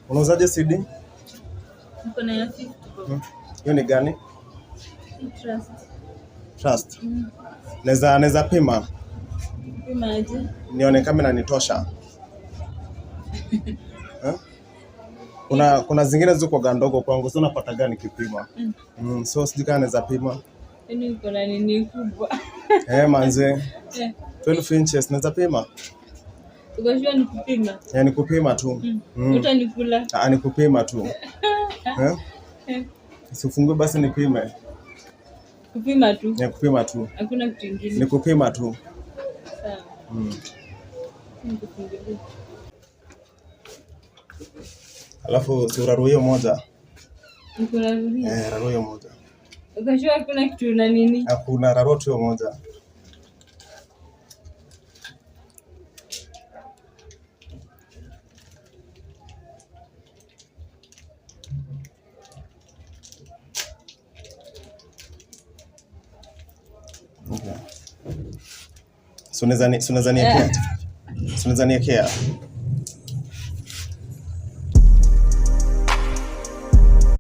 Unauzaje CD? Niko na ya 50 bob. Hiyo ni gani? Trust. Trust. Naweza pima. Pima aje? Nione kama inanitosha. Kuna zingine ziko ndogo kwangu, sio napata gani kipima. So sijui kama naweza pima. Yaani uko na nini kubwa? Manze. 12 inches naweza pima. Ukajua ni kupima? Ni kupima tu. Utanikula? Ni kupima tu. Sifungue basi nipime. Kupima tu? Kupima tu. Hakuna kitu kingine. Ni kupima tu. Sawa. Nikufungulie. Alafu si uraru hiyo moja. Nikurarulia? Raru hiyo moja. Ukajua hakuna kitu na nini? Hakuna, raru tu hiyo moja. Okay. So unaweza niekea?